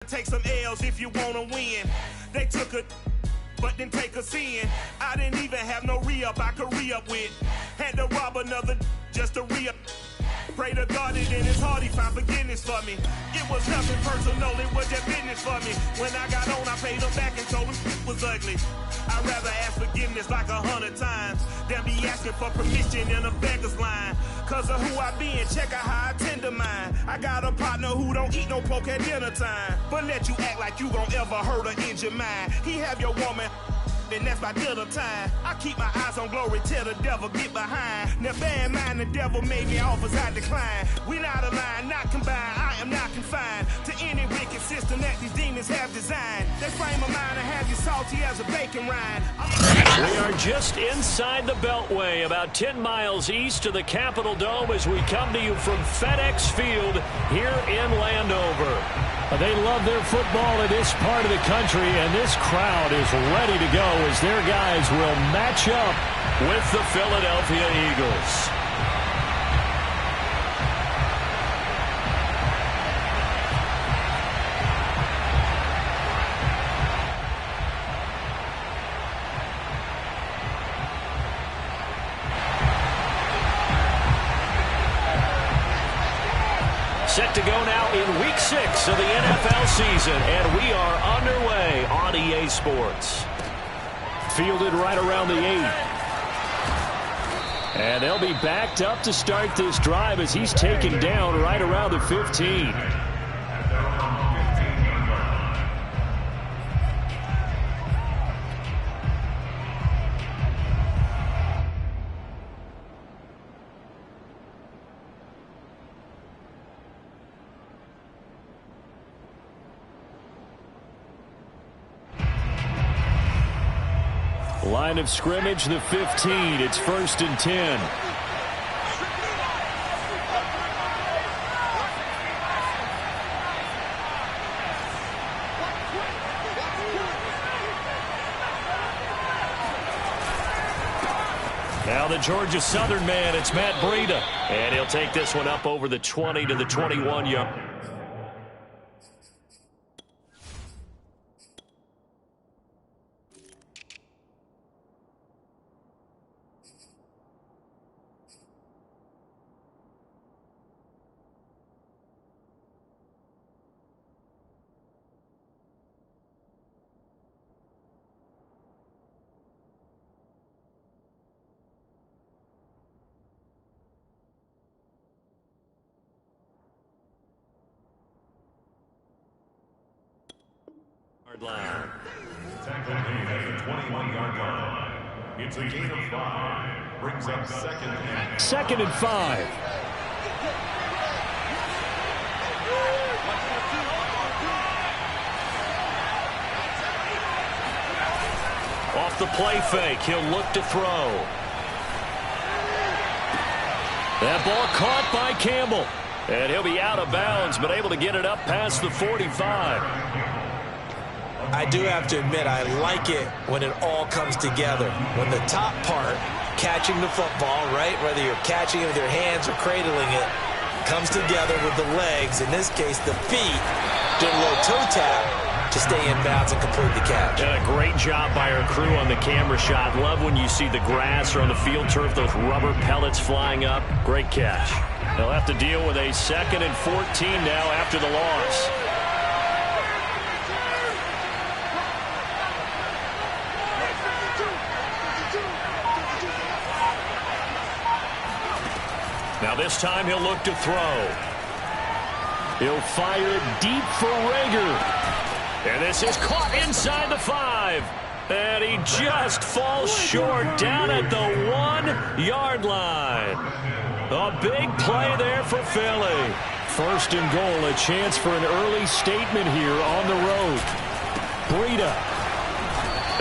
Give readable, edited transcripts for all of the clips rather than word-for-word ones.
Take some L's if you wanna win. They took a but didn't take us in. I didn't even have no re-up I could re-up with. Had to rob another just to re-up. Pray to God that in his heart he found forgiveness for me. It was nothing personal, it was just business for me. When I got on, I paid him back and told him was ugly. I'd rather ask forgiveness like 100 times than be asking for permission in a beggar's line. Cause of who I be and check out how I tend to mine. I got a partner who don't eat no pork at dinner time, but let you act like you gon' ever hurt or injure mine. He have your woman, and that's by dinner time. I keep my eyes on glory till the devil get behind. Now bear in mind the devil made me offers I decline. We not aligned, not combined, I am not confined to any wicked system that these demons have designed. That frame of mind to have you salty as a bacon rind. We are just inside the Beltway, about 10 miles east of the Capitol Dome as we come to you from FedEx Field here in Landover. They love their football in this part of the country, and this crowd is ready to go as their guys will match up with the Philadelphia Eagles. Set to go now in Week 6 of the NFL season, and we are underway on EA Sports. Fielded right around the 8. And they'll be backed up to start this drive as he's taken down right around the 15. Line of scrimmage, the 15. It's 1st and 10. Now the Georgia Southern man, it's Matt Breida. And he'll take this one up over the 20 to the 21-yard. Line. Tackle made at the 21-yard line. It's a gain of 5. Brings up 2nd and 5. Off the play fake, he'll look to throw. That ball caught by Campbell. And he'll be out of bounds, but able to get it up past the 45. I do have to admit, I like it when it all comes together. When the top part, catching the football, right, whether you're catching it with your hands or cradling it, comes together with the legs, in this case the feet, did a little toe tap to stay in bounds and complete the catch. And a great job by our crew on the camera shot. Love when you see the grass or on the field turf, those rubber pellets flying up. Great catch. They'll have to deal with a 2nd and 14 now after the loss. Now this time he'll look to throw. He'll fire it deep for Rager. And this is caught inside the 5. And he just falls short down at the 1-yard line. A big play there for Philly. 1st and goal, a chance for an early statement here on the road. Breida.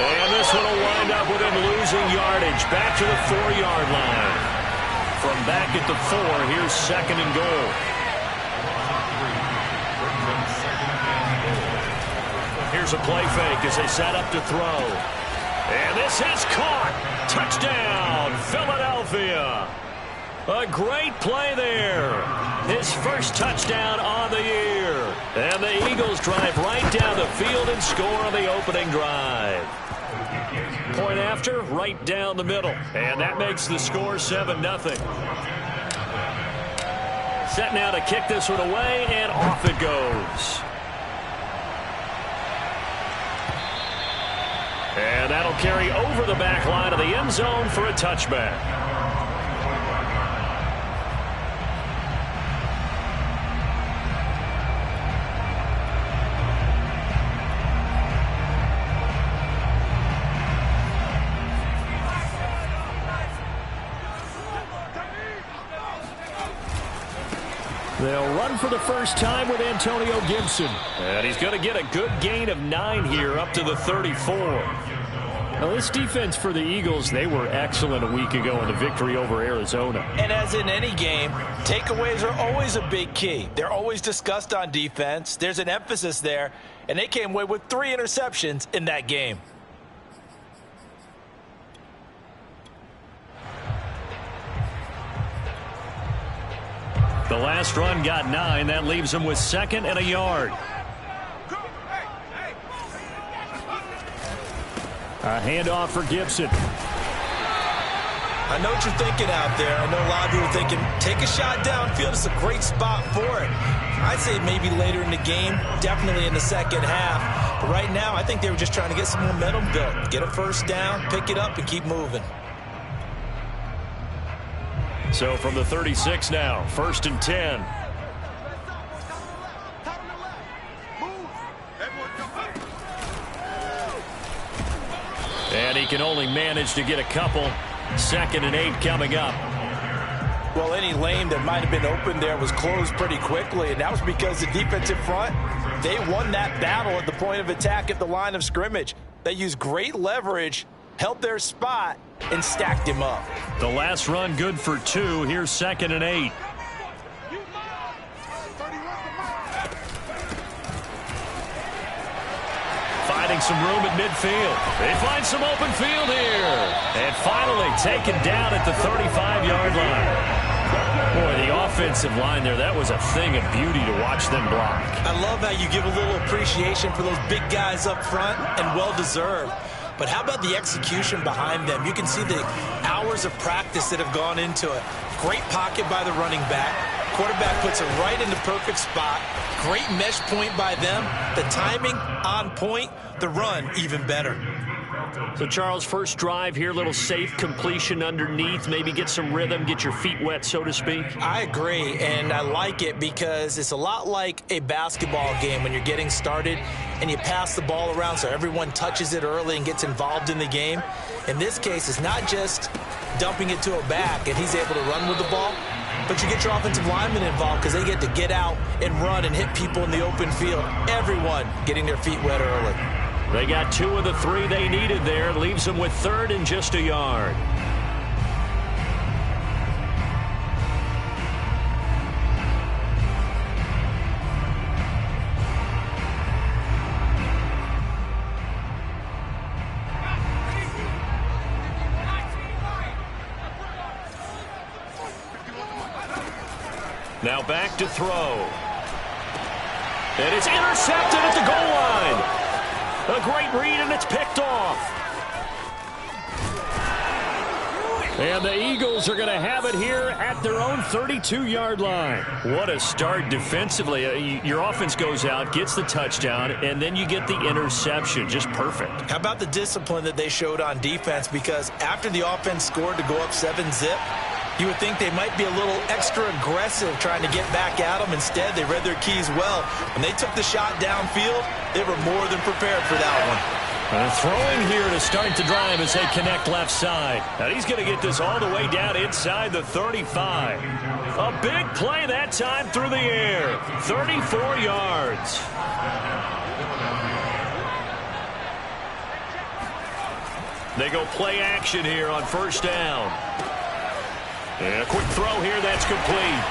And this one will wind up with him losing yardage. Back to the 4-yard line. From back at the 4, here's 2nd and goal. Here's a play fake as they set up to throw. And this is caught. Touchdown, Philadelphia. A great play there. His first touchdown on the year. And the Eagles drive right down the field and score on the opening drive. Point after, right down the middle. And that makes the score 7-0. Set now to kick this one away, and off it goes. And that'll carry over the back line of the end zone for a touchback. They'll run for the first time with Antonio Gibson. And he's going to get a good gain of 9 here up to the 34. Now, this defense for the Eagles, they were excellent a week ago in the victory over Arizona. And as in any game, takeaways are always a big key. They're always discussed on defense. There's an emphasis there, and they came away with 3 interceptions in that game. The last run got 9. That leaves him with 2nd and a yard. A handoff for Gibson. I know what you're thinking out there. I know a lot of you are thinking, take a shot downfield. It's a great spot for it. I'd say maybe later in the game, definitely in the second half. But right now, I think they were just trying to get some momentum built. Get a first down, pick it up, and keep moving. So from the 36 now, 1st and 10. And he can only manage to get a couple. 2nd and 8 coming up. Well, any lane that might have been open there was closed pretty quickly, and that was because the defensive front, they won that battle at the point of attack at the line of scrimmage. They used great leverage, held their spot, and stacked him up. The last run good for 2. Here's 2nd and 8. Finding some room at midfield. They find some open field here. And finally taken down at the 35-yard line. Boy, the offensive line there, that was a thing of beauty to watch them block. I love how you give a little appreciation for those big guys up front, and well-deserved. But how about the execution behind them? You can see the hours of practice that have gone into it. Great pocket by the running back. Quarterback puts it right in the perfect spot. Great mesh point by them. The timing on point. The run even better. So, Charles, first drive here, little safe completion underneath. Maybe get some rhythm, get your feet wet, so to speak. I agree, and I like it because it's a lot like a basketball game when you're getting started and you pass the ball around so everyone touches it early and gets involved in the game. In this case, it's not just dumping it to a back and he's able to run with the ball, but you get your offensive linemen involved because they get to get out and run and hit people in the open field. Everyone getting their feet wet early. They got 2 of the 3 they needed there. Leaves them with 3rd and just a yard. Now back to throw. And it's intercepted at the goal line. A great read, and it's picked off. And the Eagles are going to have it here at their own 32-yard line. What a start defensively. Your offense goes out, gets the touchdown, and then you get the interception. Just perfect. How about the discipline that they showed on defense? Because after the offense scored to go up 7-zip, you would think they might be a little extra aggressive trying to get back at them. Instead, they read their keys well. When they took the shot downfield, they were more than prepared for that one. Throwing here to start the drive as they connect left side. And he's going to get this all the way down inside the 35. A big play that time through the air. 34 yards. They go play action here on 1st down. And a quick throw here that's complete.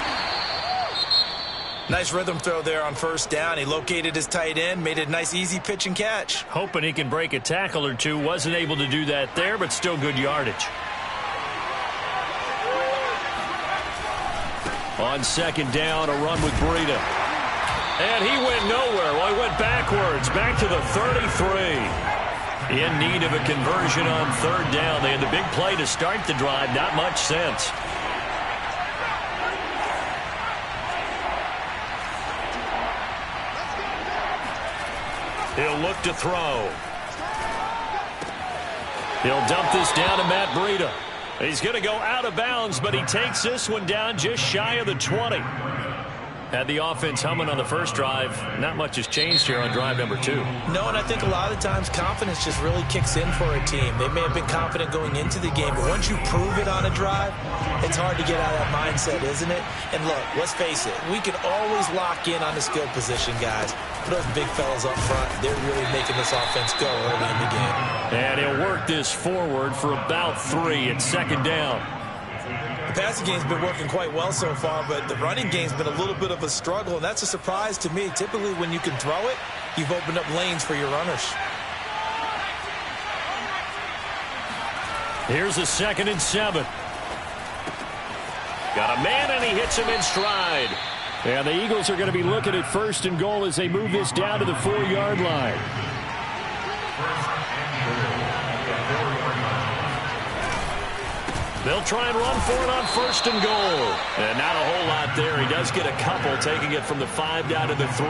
Nice rhythm throw there on 1st down. He located his tight end, made it a nice easy pitch and catch. Hoping he can break a tackle or two. Wasn't able to do that there, but still good yardage. On 2nd down, a run with Breida. And he went nowhere. Well, he went backwards, back to the 33. In need of a conversion on third down. They had the big play to start the drive. Not much sense. He'll look to throw. He'll dump this down to Matt Breida. He's going to go out of bounds, but he takes this one down just shy of the 20. Had the offense humming on the first drive. Not much has changed here on drive number 2. No, and I think a lot of the times confidence just really kicks in for a team. They may have been confident going into the game, but once you prove it on a drive, it's hard to get out of that mindset, isn't it? And look, let's face it, we can always lock in on the skill position, guys. But those big fellas up front, they're really making this offense go early in the game. And he'll work this forward for about 3 at second down. The passing game's been working quite well so far, but the running game's been a little bit of a struggle, and that's a surprise to me. Typically, when you can throw it, you've opened up lanes for your runners. Here's a 2nd and 7. Got a man, and he hits him in stride. And the Eagles are going to be looking at 1st and goal as they move this down to the 4-yard line. They'll try and run for it on 1st and goal. And not a whole lot there. He does get a couple, taking it from the 5 down to the 3.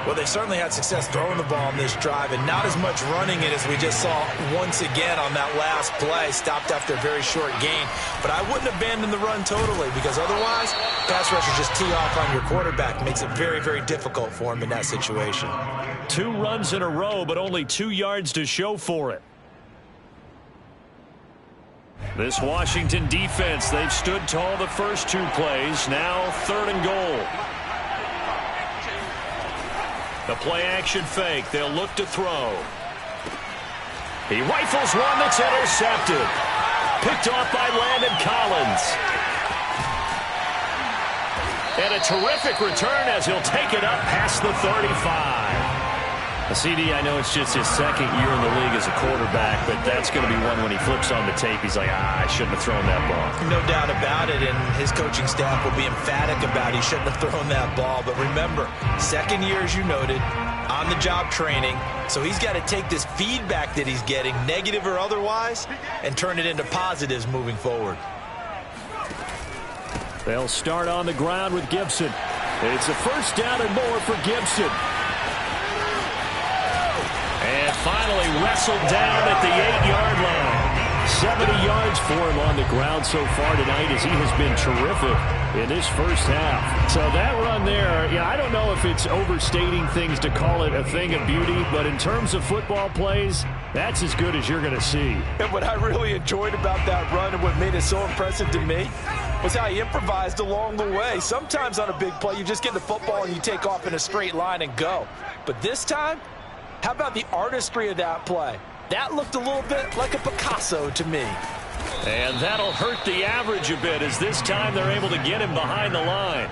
Well, they certainly had success throwing the ball on this drive, and not as much running it as we just saw once again on that last play. Stopped after a very short gain. But I wouldn't abandon the run totally, because otherwise, pass rushers just tee off on your quarterback. Makes it very, very difficult for him in that situation. 2 runs in a row, but only 2 yards to show for it. This Washington defense, they've stood tall the first 2 plays. Now 3rd and goal. The play-action fake. They'll look to throw. He rifles one that's intercepted. Picked off by Landon Collins. And a terrific return as he'll take it up past the 35. CD, I know it's just his 2nd year in the league as a quarterback, but that's going to be one when he flips on the tape. He's like, I shouldn't have thrown that ball. No doubt about it, and his coaching staff will be emphatic about he shouldn't have thrown that ball. But remember, 2nd year, as you noted, on-the-job training, so he's got to take this feedback that he's getting, negative or otherwise, and turn it into positives moving forward. They'll start on the ground with Gibson. It's a 1st down and more for Gibson. And finally wrestled down at the 8-yard line. 70 yards for him on the ground so far tonight as he has been terrific in this first half. So that run there, I don't know if it's overstating things to call it a thing of beauty, but in terms of football plays, that's as good as you're going to see. And what I really enjoyed about that run and what made it so impressive to me was how he improvised along the way. Sometimes on a big play, you just get the football and you take off in a straight line and go. But this time, how about the artistry of that play? That looked a little bit like a Picasso to me. And that'll hurt the average a bit as this time they're able to get him behind the line.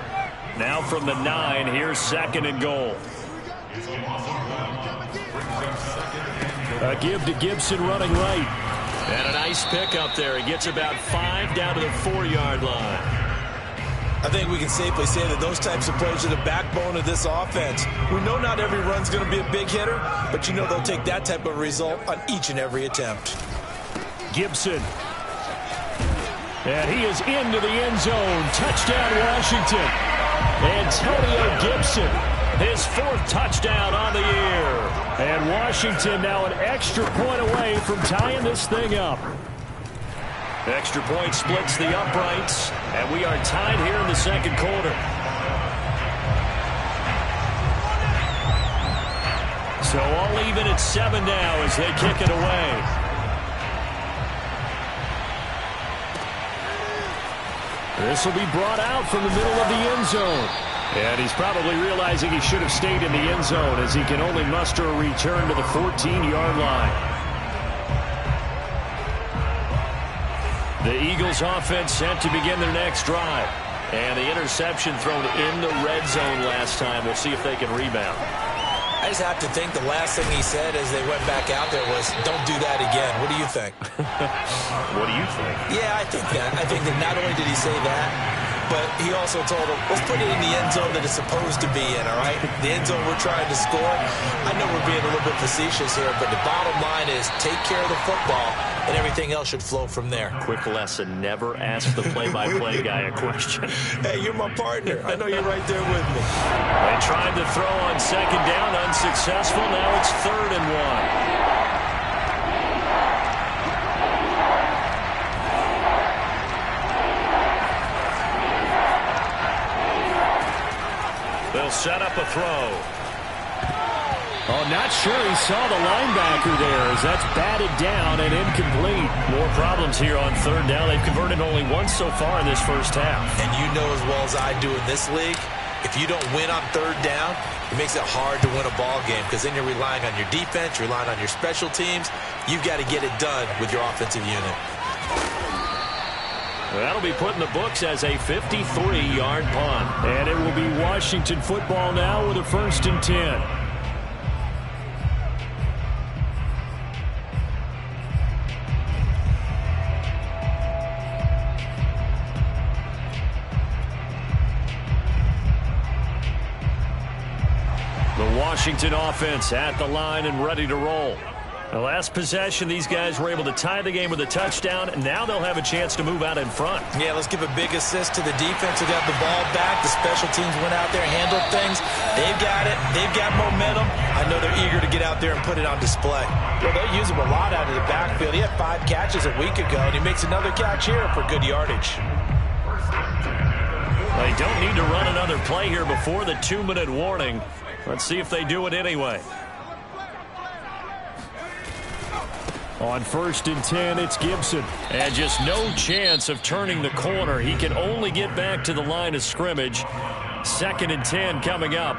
Now from the 9, here's 2nd and goal. A give to Gibson running right. And a nice pick up there. He gets about 5 down to the 4-yard line. I think we can safely say that those types of plays are the backbone of this offense. We know not every run's going to be a big hitter, but you know they'll take that type of result on each and every attempt. Gibson. And he is into the end zone. Touchdown, Washington. Antonio Gibson. His 4th touchdown on the year. And Washington now an extra point away from tying this thing up. Extra point splits the uprights, and we are tied here in the 2nd quarter. So all even at 7 now as they kick it away. This will be brought out from the middle of the end zone. And he's probably realizing he should have stayed in the end zone as he can only muster a return to the 14-yard line. The Eagles offense set to begin their next drive. And the interception thrown in the red zone last time. We'll see if they can rebound. I just have to think the last thing he said as they went back out there was, don't do that again. What do you think? What do you think? Yeah, I think that. I think that not only did he say that, but he also told him, let's put it in the end zone that it's supposed to be in, all right? The end zone we're trying to score. I know we're being a little bit facetious here, but the bottom line is take care of the football, and everything else should flow from there. Quick lesson, never ask the play-by-play guy a question. Hey, you're my partner. I know you're right there with me. They tried to throw on second down, unsuccessful. Now it's 3rd and 1. They'll set up a throw. Oh, not sure he saw the linebacker there as that's batted down and incomplete. More problems here on 3rd down. They've converted only once so far in this first half. And you know as well as I do in this league, if you don't win on 3rd down, it makes it hard to win a ball game because then you're relying on your defense, you're relying on your special teams. You've got to get it done with your offensive unit. That'll be put in the books as a 53-yard punt. And it will be Washington football now with a 1st and 10. The Washington offense at the line and ready to roll. The last possession, these guys were able to tie the game with a touchdown, and now they'll have a chance to move out in front. Yeah, let's give a big assist to the defense who got the ball back. The special teams went out there, handled things. They've got it. They've got momentum. I know they're eager to get out there and put it on display. Well, they use him a lot out of the backfield. He had 5 catches a week ago, and he makes another catch here for good yardage. They don't need to run another play here before the 2-minute warning. Let's see if they do it anyway. On 1st and 10, it's Gibson. And just no chance of turning the corner. He can only get back to the line of scrimmage. 2nd and 10 coming up.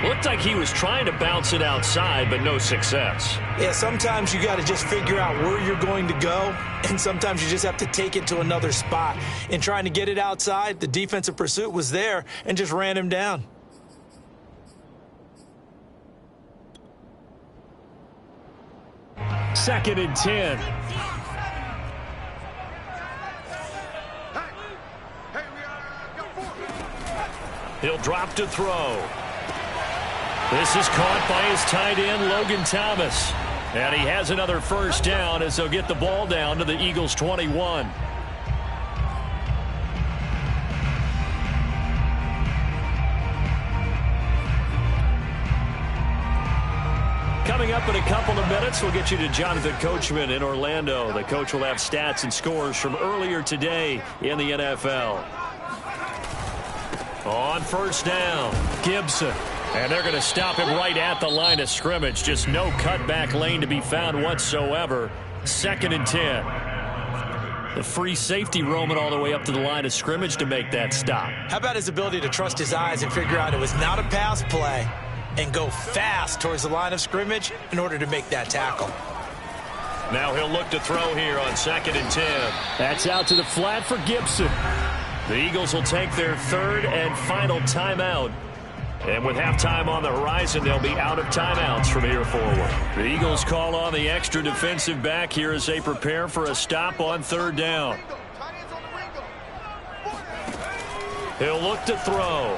Looked like he was trying to bounce it outside, but no success. Yeah, sometimes you got to just figure out where you're going to go, and sometimes you just have to take it to another spot. In trying to get it outside, the defensive pursuit was there and just ran him down. 2nd and 10. He'll drop to throw. This is caught by his tight end, Logan Thomas. And he has another 1st down as they'll get the ball down to the Eagles' 21. Coming up in a couple of minutes, we'll get you to Jonathan Coachman in Orlando. The coach will have stats and scores from earlier today in the NFL. On 1st down, Gibson. And they're going to stop him right at the line of scrimmage. Just no cutback lane to be found whatsoever. 2nd and 10. The free safety roaming all the way up to the line of scrimmage to make that stop. How about his ability to trust his eyes and figure out it was not a pass play and go fast towards the line of scrimmage in order to make that tackle. Now he'll look to throw here on 2nd and 10. That's out to the flat for Gibson. The Eagles will take their 3rd and final timeout. And with halftime on the horizon, they'll be out of timeouts from here forward. The Eagles call on the extra defensive back here as they prepare for a stop on 3rd down. He'll look to throw.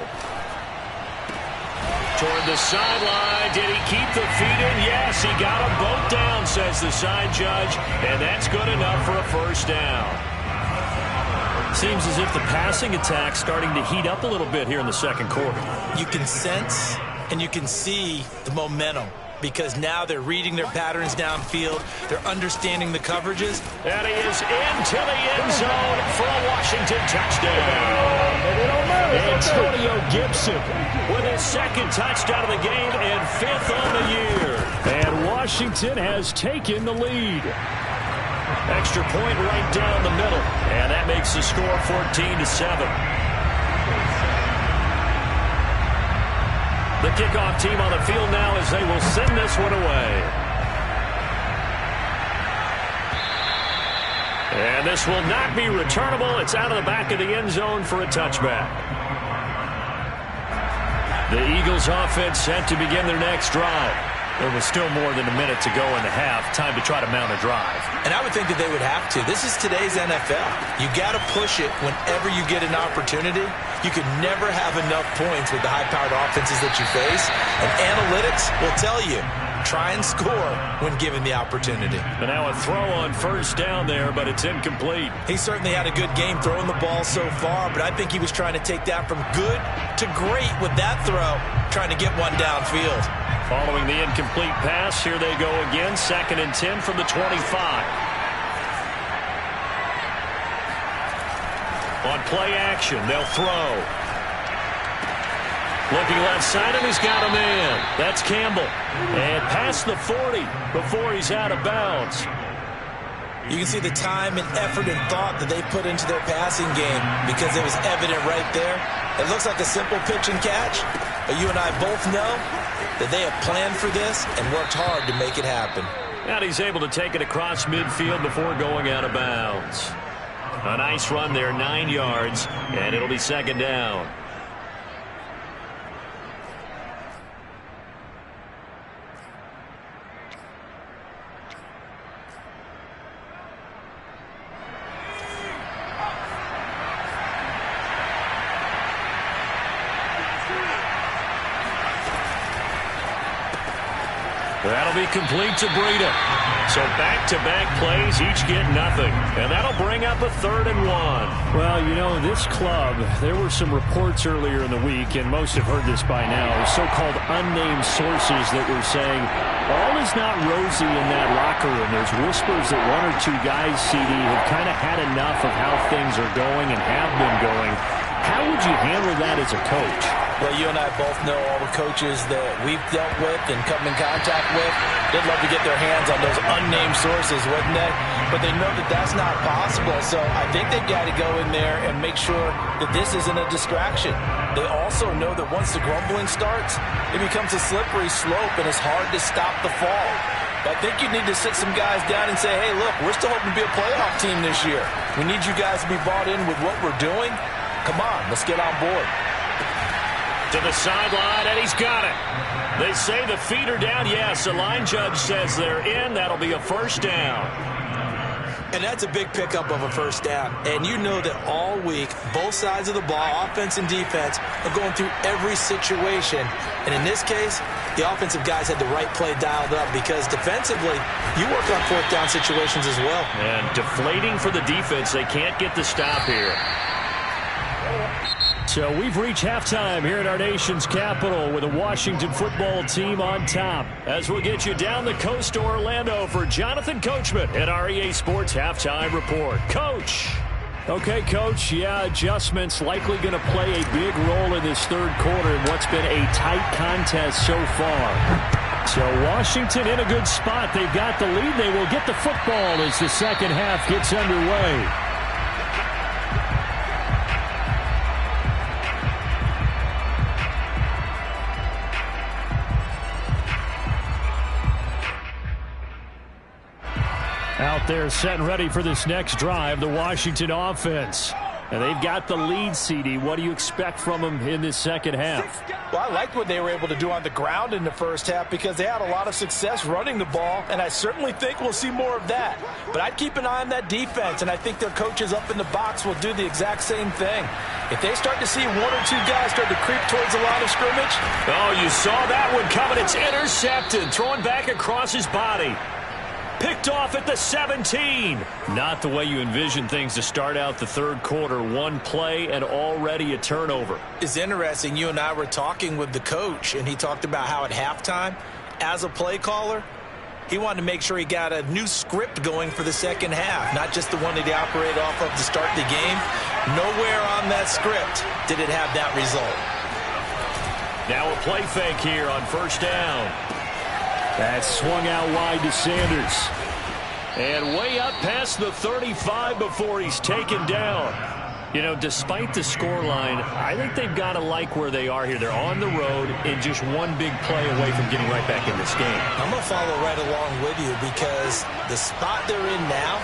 Toward the sideline. Did he keep the feet in? Yes, he got them both down, says the side judge. And that's good enough for a 1st down. Seems as if the passing attack's starting to heat up a little bit here in the 2nd quarter. You can sense and you can see the momentum because now they're reading their patterns downfield. They're understanding the coverages. And he is into the end zone for a Washington touchdown. Antonio Gibson with his 2nd touchdown of the game and 5th on the year. And Washington has taken the lead. Extra point right down the middle. And that makes the score 14-7. The kickoff team on the field now as they will send this one away. And this will not be returnable. It's out of the back of the end zone for a touchback. The Eagles offense set to begin their next drive. There was still more than a minute to go in the half. Time to try to mount a drive. And I would think that they would have to. This is today's NFL. You got to push it whenever you get an opportunity. You could never have enough points with the high-powered offenses that you face. And analytics will tell you, try and score when given the opportunity. And now a throw on first down there, but it's incomplete. He certainly had a good game throwing the ball so far, but I think he was trying to take that from good to great with that throw, trying to get one downfield. Following the incomplete pass, here they go again. 2nd and 10 from the 25. On play action, they'll throw. Looking left side, and he's got a man. That's Campbell. And past the 40 before he's out of bounds. You can see the time and effort and thought that they put into their passing game because it was evident right there. It looks like a simple pitch and catch, but you and I both know that they have planned for this and worked hard to make it happen. And he's able to take it across midfield before going out of bounds. A nice run there, 9 yards, and it'll be 2nd down. That'll be complete to Breida. So back-to-back plays, each get nothing. And that'll bring up a 3rd and 1. Well, you know, this club, there were some reports earlier in the week, and most have heard this by now, so-called unnamed sources that were saying all is not rosy in that locker room. There's whispers that 1 or 2 guys, CD, have kind of had enough of how things are going and have been going. How would you handle that as a coach? Well, you and I both know all the coaches that we've dealt with and come in contact with. They'd love to get their hands on those unnamed sources, wouldn't they? But they know that that's not possible. So I think they've got to go in there and make sure that this isn't a distraction. They also know that once the grumbling starts, it becomes a slippery slope and it's hard to stop the fall. But I think you need to sit some guys down and say, hey, look, we're still hoping to be a playoff team this year. We need you guys to be bought in with what we're doing. Come on, let's get on board. To the sideline, and he's got it. They say the feet are down. Yes, the line judge says they're in. That'll be a 1st down. And that's a big pickup of a 1st down. And you know that all week, both sides of the ball, offense and defense, are going through every situation. And in this case, the offensive guys had the right play dialed up because defensively, you work on 4th down situations as well. And deflating for the defense. They can't get the stop here. So we've reached halftime here at our nation's capital with the Washington football team on top. As we'll get you down the coast to Orlando for Jonathan Coachman at our EA Sports Halftime Report. Coach. Okay, Coach, yeah, adjustments likely going to play a big role in this 3rd quarter in what's been a tight contest so far. So Washington in a good spot. They've got the lead. They will get the football as the 2nd half gets underway. Out there set and ready for this next drive, the Washington offense. And they've got the lead, CD. What do you expect from them in this 2nd half? Well, I liked what they were able to do on the ground in the 1st half because they had a lot of success running the ball, and I certainly think we'll see more of that. But I'd keep an eye on that defense, and I think their coaches up in the box will do the exact same thing. If they start to see 1 or 2 guys start to creep towards the line of scrimmage. Oh, you saw that one coming. It's intercepted, throwing back across his body. Picked off at the 17. Not the way you envision things to start out the 3rd quarter. 1 play and already a turnover. It's interesting. You and I were talking with the coach, and he talked about how at halftime, as a play caller, he wanted to make sure he got a new script going for the 2nd half, not just the one that he operated off of to start the game. Nowhere on that script did it have that result. Now a play fake here on 1st down. That swung out wide to Sanders. And way up past the 35 before he's taken down. You know, despite the scoreline, I think they've got to like where they are here. They're on the road and just 1 big play away from getting right back in this game. I'm going to follow right along with you because the spot they're in now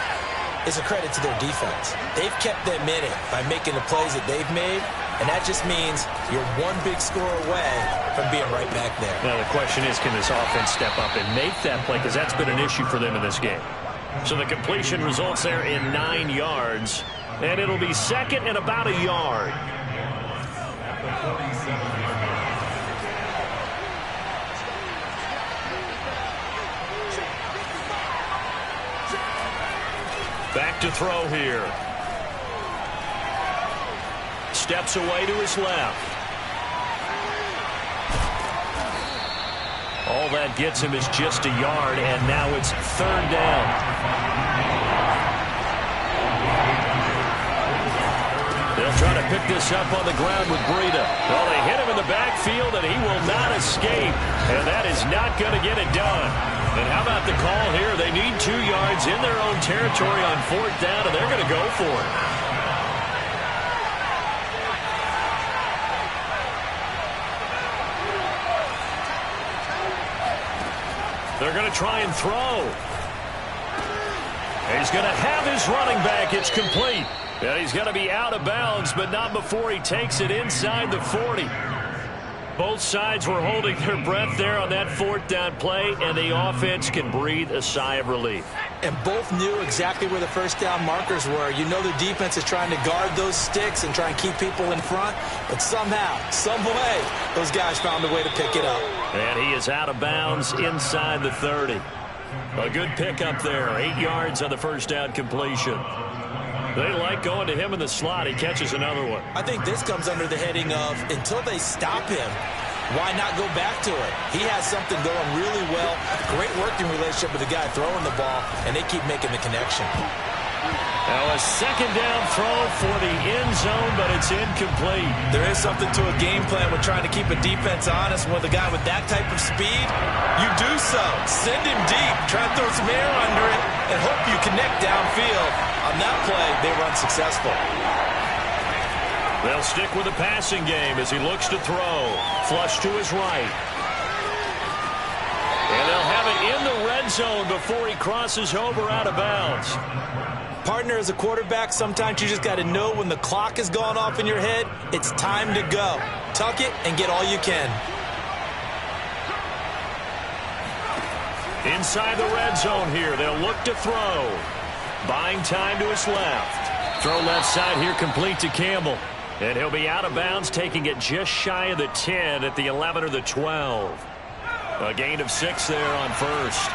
is a credit to their defense. They've kept them in it by making the plays that they've made, and that just means you're one big score away from being right back there. Now the question is, can this offense step up and make that play, because that's been an issue for them in this game. So the completion results there in 9 yards, and it'll be second and about a yard. Back to throw here. Steps away to his left. All that gets him is just a yard, and now it's third down. They'll try to pick this up on the ground with Breida. Well, they hit him in the backfield, and he will not escape, and that is not going to get it done. And how about the call here? They need 2 yards in their own territory on fourth down, and they're going to go for it. They're going to try and throw. And he's going to have his running back. It's complete. And he's going to be out of bounds, but not before he takes it inside the 40. Both sides were holding their breath there on that fourth down play, and the offense can breathe a sigh of relief. And both knew exactly where the first down markers were. You know the defense is trying to guard those sticks and try and keep people in front, but somehow, some way, those guys found a way to pick it up. And he is out of bounds inside the 30. A good pickup there, 8 yards on the first down completion. They like going to him in the slot. He catches another one. I think this comes under the heading of, until they stop him, why not go back to it? He has something going really well, great working relationship with the guy throwing the ball, and they keep making the connection. Now a second down throw for the end zone, but it's incomplete. There is something to a game plan with trying to keep a defense honest. With a guy with that type of speed, you do so. Send him deep, try to throw some air under it, and hope you connect downfield. On that play, they run successful. They'll stick with the passing game as he looks to throw. Flush to his right. And they'll have it in the red zone before he crosses over out of bounds. Partner, as a quarterback, sometimes you just got to know when the clock has gone off in your head, it's time to go. Tuck it and get all you can. Inside the red zone here, they'll look to throw. Buying time to his left. Throw left side here, complete to Campbell. And he'll be out of bounds, taking it just shy of the 10 at the 11 or the 12. A gain of 6 there on first.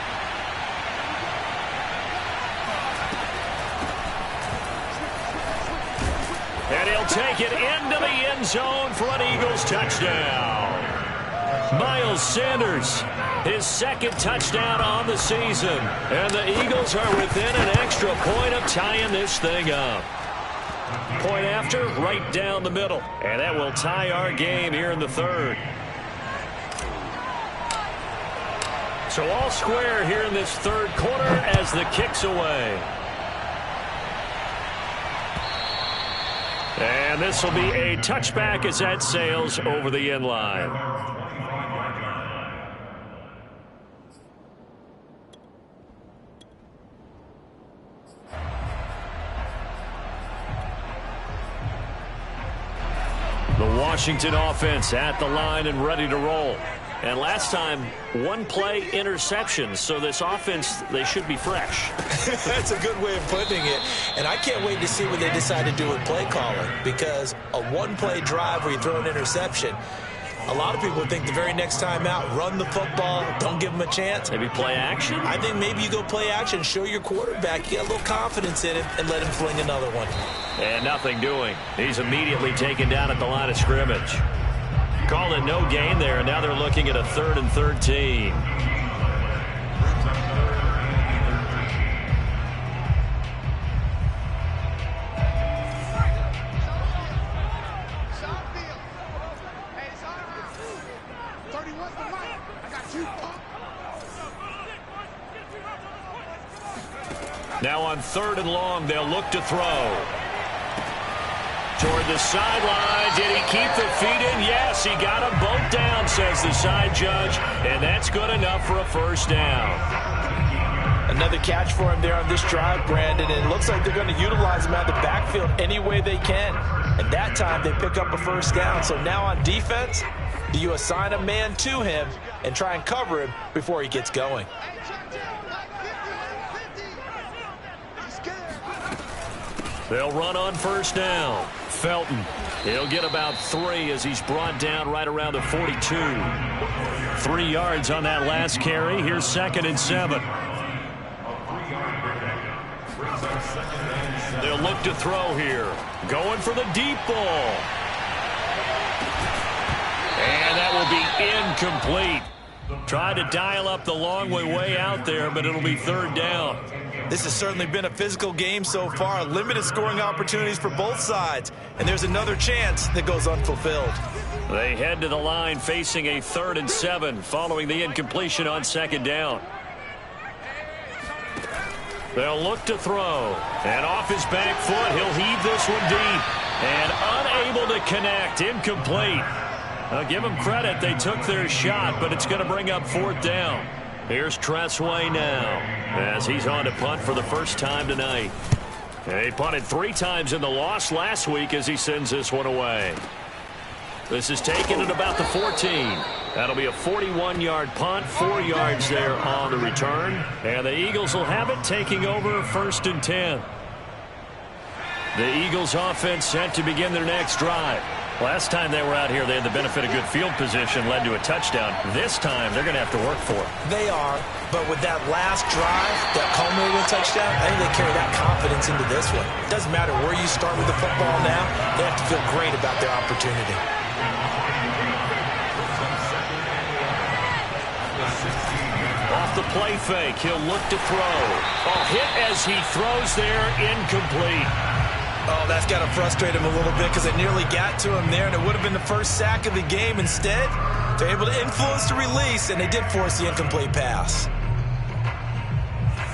And he'll take it into the end zone for an Eagles touchdown. Miles Sanders, his second touchdown on the season. And the Eagles are within an extra point of tying this thing up. Point after, right down the middle. And that will tie our game here in the third. So all square here in this third quarter as the kick's away. And this will be a touchback as that sails over the end line. The Washington offense at the line and ready to roll. And last time, one play interception. So this offense, they should be fresh. That's a good way of putting it. And I can't wait to see what they decide to do with play calling. Because a one-play drive where you throw an interception, a lot of people think the very next time out, run the football, don't give them a chance. Maybe play action? I think maybe you go play action, show your quarterback, you get a little confidence in it, and let him fling another one. And nothing doing. He's immediately taken down at the line of scrimmage. Call it no gain there, and now they're looking at a 3rd and 13. Now on 3rd and long, they'll look to throw. Toward the sideline. Did he keep the feet in? Yes, he got them both down, says the side judge. And that's good enough for a first down. Another catch for him there on this drive, Brandon, and it looks like they're going to utilize him out of the backfield any way they can. And that time they pick up a first down. So now on defense, do you assign a man to him and try and cover him before he gets going? They'll run on first down. Felton, he'll get about 3 as he's brought down right around the 42. 3 yards on that last carry. Here's 2nd and 7. They'll look to throw here. Going for the deep ball. And that will be incomplete. Tried to dial up the long way out there, but it'll be 3rd down. This has certainly been a physical game so far. Limited scoring opportunities for both sides. And there's another chance that goes unfulfilled. They head to the line facing a 3rd and 7 following the incompletion on 2nd down. They'll look to throw. And off his back foot, he'll heave this one deep. And unable to connect. Incomplete. I'll give them credit. They took their shot, but it's going to bring up 4th down. Here's Tressway now as he's on to punt for the first time tonight. He punted 3 times in the loss last week as he sends this one away. This is taken at about the 14. That'll be a 41-yard punt, 4 yards there on the return. And the Eagles will have it taking over 1st and 10. The Eagles offense set to begin their next drive. Last time they were out here, they had the benefit of good field position, led to a touchdown. This time, they're going to have to work for it. They are, but with that last drive, that culminating touchdown, I think they carry that confidence into this one. It doesn't matter where you start with the football now, they have to feel great about their opportunity. Off the play fake, he'll look to throw. Hit as he throws there, incomplete. Oh, that's got to frustrate him a little bit because it nearly got to him there, and it would have been the first sack of the game. Instead, they're able to influence the release, and they did force the incomplete pass.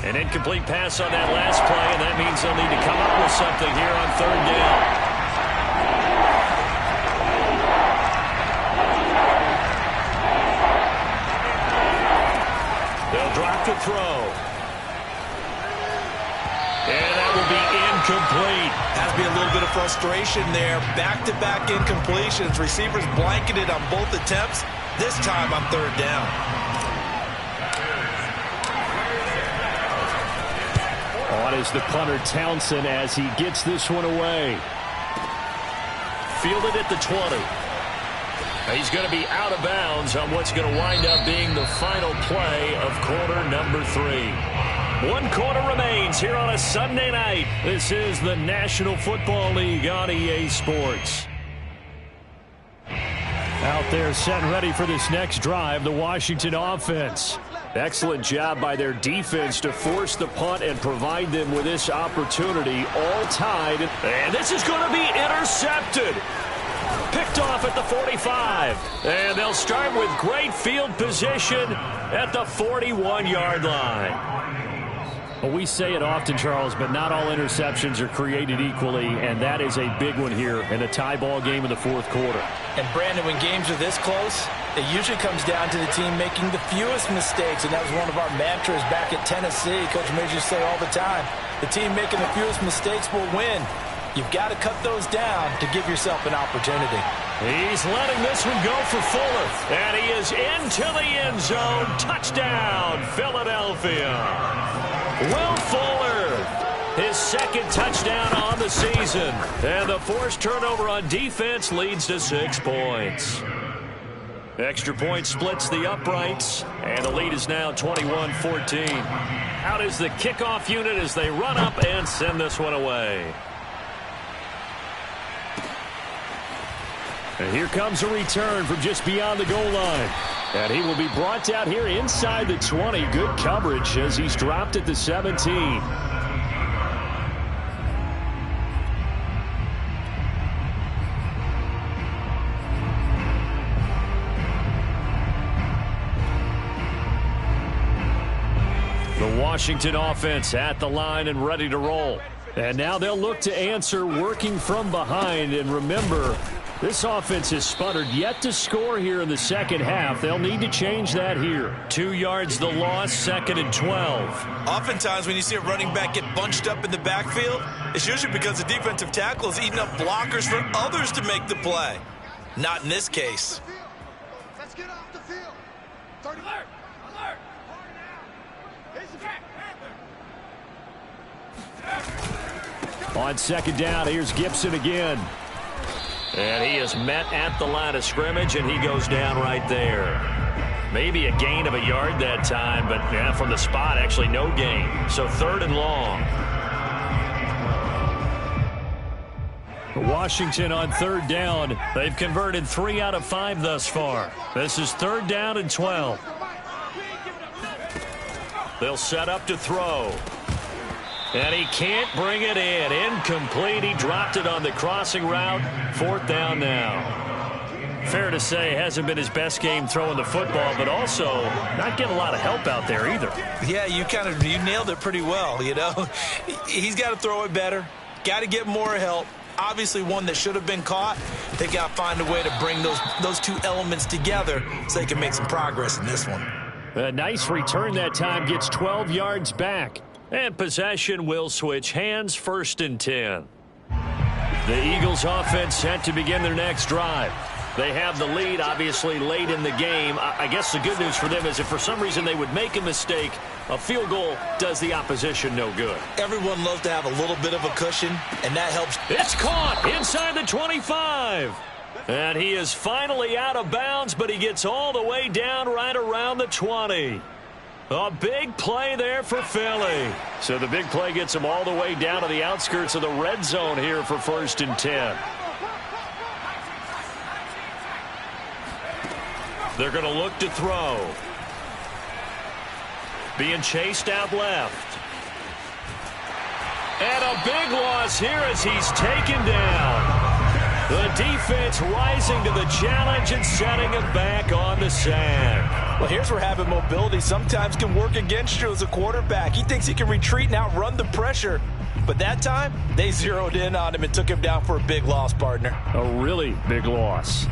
An incomplete pass on that last play, and that means they'll need to come up with something here on 3rd down. They'll drop the throw. And that will be incomplete. Has to be a little bit of frustration there. Back-to-back incompletions. Receivers blanketed on both attempts. This time on 3rd down. On is the punter Townsend as he gets this one away. Fielded at the 20. He's going to be out of bounds on what's going to wind up being the final play of quarter number 3. 1 quarter remains here on a Sunday night. This is the National Football League on EA Sports. Out there set and ready for this next drive, the Washington offense. Excellent job by their defense to force the punt and provide them with this opportunity, all tied. And this is going to be intercepted. Picked off at the 45. And they'll start with great field position at the 41-yard line. Well, we say it often, Charles, but not all interceptions are created equally, and that is a big one here in a tie ball game in the 4th quarter. And, Brandon, when games are this close, it usually comes down to the team making the fewest mistakes, and that was one of our mantras back at Tennessee. Coach Midge used to say all the time, the team making the fewest mistakes will win. You've got to cut those down to give yourself an opportunity. He's letting this one go for Fuller. And he is into the end zone. Touchdown, Philadelphia. Will Fuller, his 2nd touchdown on the season. And the forced turnover on defense leads to 6 points. Extra point splits the uprights. And the lead is now 21-14. Out is the kickoff unit as they run up and send this one away. And here comes a return from just beyond the goal line. And he will be brought out here inside the 20. Good coverage as he's dropped at the 17. The Washington offense at the line and ready to roll. And now they'll look to answer working from behind. And remember, This offense has sputtered, yet to score here in the second half. They'll need to change that here. 2 yards the loss, 2nd and 12. Oftentimes when you see a running back get bunched up in the backfield, it's usually because the defensive tackle is eating up blockers for others to make the play. Not in this case. Let's get off the field. 30. Alert! Alert! On second down, here's Gibson again. And he is met at the line of scrimmage, and he goes down right there. Maybe a gain of a yard that time, but yeah, from the spot, actually no gain. So 3rd and long. Washington on 3rd down. They've converted 3 out of 5 thus far. This is 3rd down and 12. They'll set up to throw. And he can't bring it in. Incomplete. He dropped it on the crossing route. 4th down now. Fair to say, hasn't been his best game throwing the football, but also not getting a lot of help out there either. Yeah, you nailed it pretty well, you know. He's got to throw it better. Got to get more help. Obviously one that should have been caught. They got to find a way to bring those two elements together so they can make some progress in this one. A nice return that time, gets 12 yards back. And possession will switch hands, 1st and 10. The Eagles offense set to begin their next drive. They have the lead, obviously, late in the game. I guess the good news for them is if for some reason they would make a mistake, a field goal does the opposition no good. Everyone loves to have a little bit of a cushion, and that helps. It's caught inside the 25. And he is finally out of bounds, but he gets all the way down right around the 20. A big play there for Philly. So the big play gets him all the way down to the outskirts of the red zone here for 1st and 10. They're going to look to throw. Being chased out left. And a big loss here as he's taken down. The defense rising to the challenge and setting him back on the sack. Well, here's where having mobility sometimes can work against you as a quarterback. He thinks he can retreat and outrun the pressure. But that time, they zeroed in on him and took him down for a big loss, partner. A really big loss.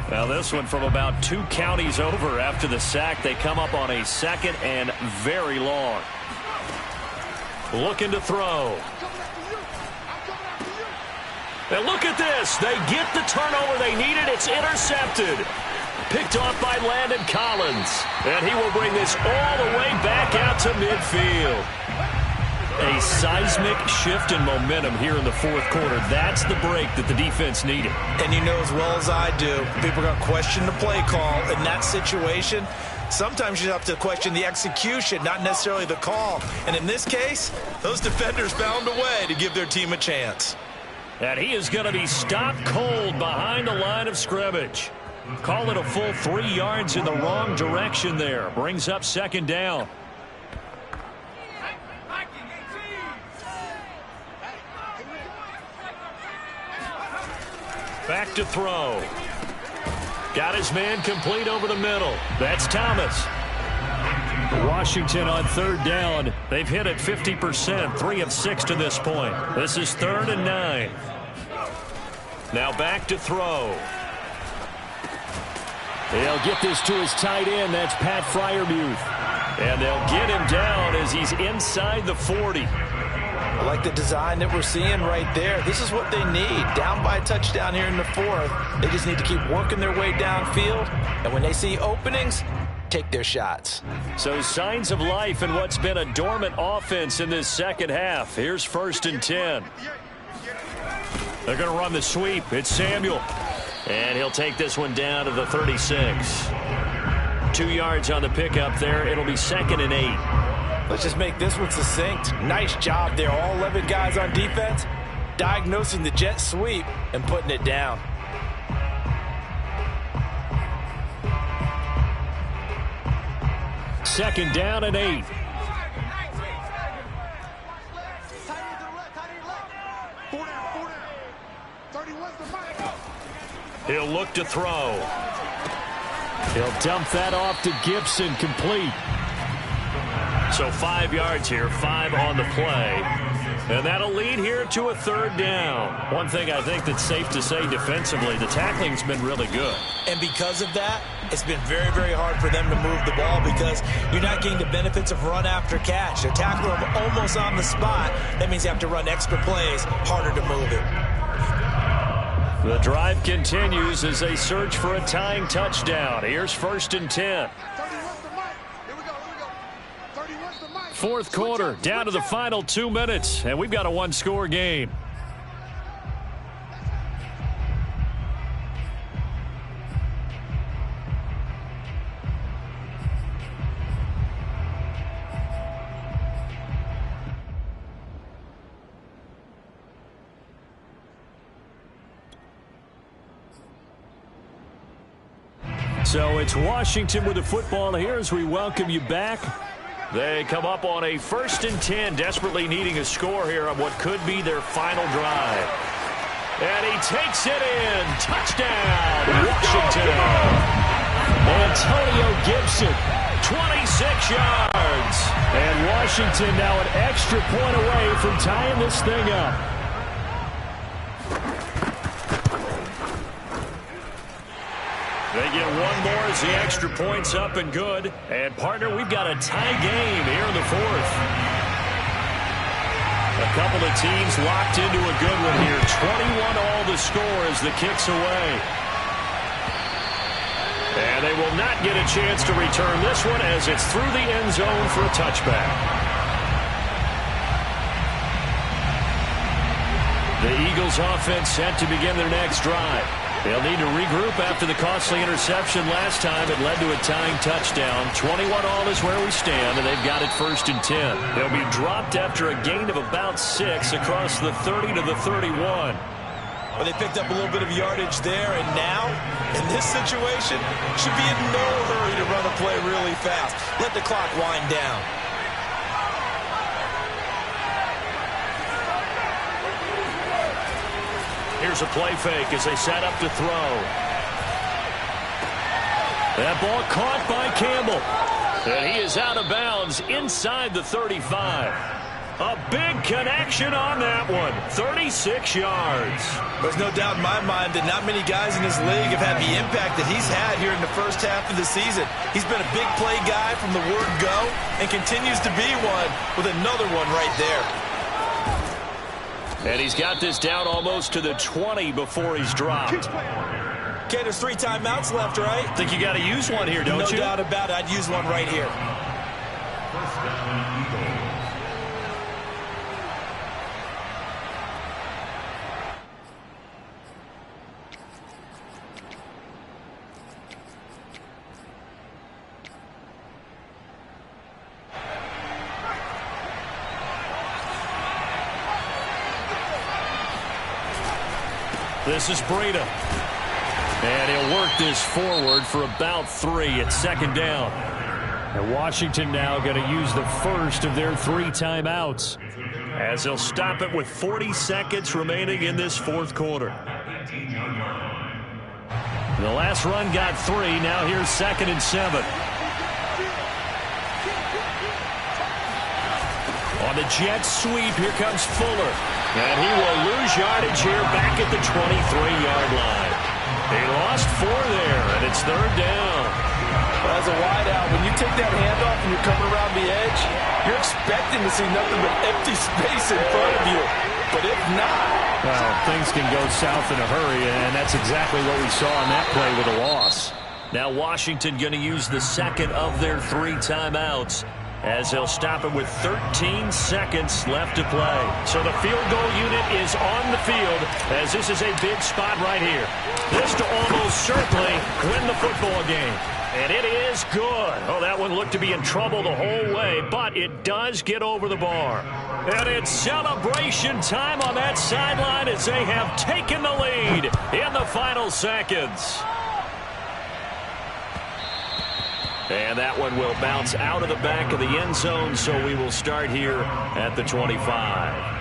Now this one from about 2 counties over after the sack. They come up on a 2nd and very long. Looking to throw. And look at this. They get the turnover they needed. It's intercepted. Picked off by Landon Collins. And he will bring this all the way back out to midfield. A seismic shift in momentum here in the 4th quarter. That's the break that the defense needed. And you know as well as I do, people are going to question the play call in that situation. Sometimes you have to question the execution, not necessarily the call. And in this case, those defenders found a way to give their team a chance. And he is going to be stopped cold behind the line of scrimmage. Call it a full 3 yards in the wrong direction there. Brings up 2nd down. Back to throw. Got his man complete over the middle. That's Thomas. Washington on 3rd down. They've hit it 50%, 3 of 6 to this point. This is 3rd and 9. Now back to throw. They'll get this to his tight end. That's Pat Freiermuth. And they'll get him down as he's inside the 40. I like the design that we're seeing right there. This is what they need. Down by a touchdown here in the 4th. They just need to keep working their way downfield. And when they see openings, take their shots. So signs of life in what's been a dormant offense in this second half. Here's 1st and 10. They're going to run the sweep. It's Samuel. And he'll take this one down to the 36. 2 yards on the pickup there. It'll be 2nd and 8. Let's just make this one succinct. Nice job there. All 11 guys on defense diagnosing the jet sweep and putting it down. Second down and 8. He'll look to throw. He'll dump that off to Gibson, complete. So 5 yards here, 5 on the play. And that'll lead here to a 3rd down. One thing I think that's safe to say defensively, the tackling's been really good. And because of that, it's been very, very hard for them to move the ball because you're not getting the benefits of run after catch. They're tackling them almost on the spot. That means you have to run extra plays, harder to move it. The drive continues as they search for a tying touchdown. Here's 1st and 10. 4th quarter, down to the final 2 minutes, and we've got a 1-score game. So it's Washington with the football here as we welcome you back. They come up on a 1st and 10, desperately needing a score here on what could be their final drive. And he takes it in. Touchdown, Washington. Antonio Gibson, 26 yards. And Washington now an extra point away from tying this thing up. They get one more as the extra point's up and good. And, partner, we've got a tie game here in the 4th. A couple of teams locked into a good one here. 21 all the score as the kick's away. And they will not get a chance to return this one as it's through the end zone for a touchback. The Eagles offense set to begin their next drive. They'll need to regroup after the costly interception last time. It led to a tying touchdown. 21 all is where we stand, and they've got it 1st and 10. They'll be dropped after a gain of about 6 across the 30 to the 31. Well, they picked up a little bit of yardage there, and now, in this situation, should be in no hurry to run a play really fast. Let the clock wind down. Here's a play fake as they set up to throw. That ball caught by Campbell. And he is out of bounds inside the 35. A big connection on that one. 36 yards. There's no doubt in my mind that not many guys in this league have had the impact that he's had here in the first half of the season. He's been a big play guy from the word go and continues to be one with another one right there. And he's got this down almost to the 20 before he's dropped. Okay, there's 3 timeouts left, right? Think you got to use one here, don't you? No doubt about it. I'd use one right here. This is Breida. And he'll work this forward for about 3 at 2nd down. And Washington now going to use the first of their 3 timeouts as they'll stop it with 40 seconds remaining in this 4th quarter. The last run got 3. Now here's 2nd and 7. On the jet sweep, here comes Fuller. And he will lose yardage here back at the 23-yard line. He lost 4 there, and it's 3rd down. As a wideout, when you take that handoff and you're coming around the edge, you're expecting to see nothing but empty space in front of you. But if not... Well, things can go south in a hurry, and that's exactly what we saw on that play with a loss. Now Washington going to use the second of their 3 timeouts as they'll stop it with 13 seconds left to play. So the field goal unit is on the field as this is a big spot right here. This to almost certainly win the football game. And it is good. Oh, that one looked to be in trouble the whole way, but it does get over the bar. And it's celebration time on that sideline as they have taken the lead in the final seconds. And that one will bounce out of the back of the end zone, so we will start here at the 25.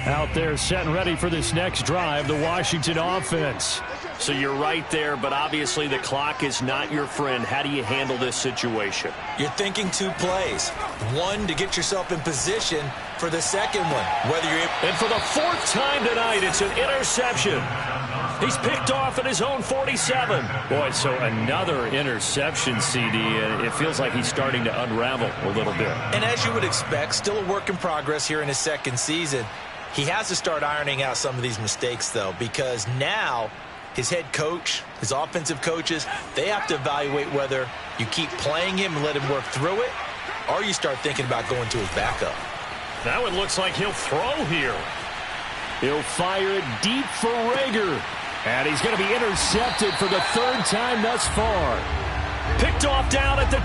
Out there set and ready for this next drive, the Washington offense. So you're right there, but obviously the clock is not your friend. How do you handle this situation? You're thinking 2 plays. One, to get yourself in position for the second one. And for the 4th time tonight, it's an interception. He's picked off at his own 47. Boy, so another interception, CD. It feels like he's starting to unravel a little bit. And as you would expect, still a work in progress here in his second season. He has to start ironing out some of these mistakes, though, because now his head coach, his offensive coaches, they have to evaluate whether you keep playing him and let him work through it, or you start thinking about going to his backup. That one looks like he'll throw here. He'll fire it deep for Reagor. And he's going to be intercepted for the 3rd time thus far. Picked off down at the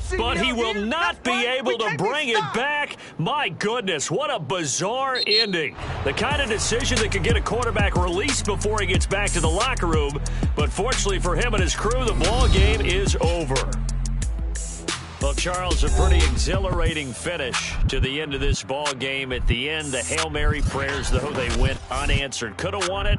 2, but he will not be able to bring it back. My goodness, what a bizarre ending. The kind of decision that could get a quarterback released before he gets back to the locker room. But fortunately for him and his crew, the ball game is over. Well, Charles, a pretty exhilarating finish to the end of this ball game. At the end, the Hail Mary prayers, though, they went unanswered. Could have won it.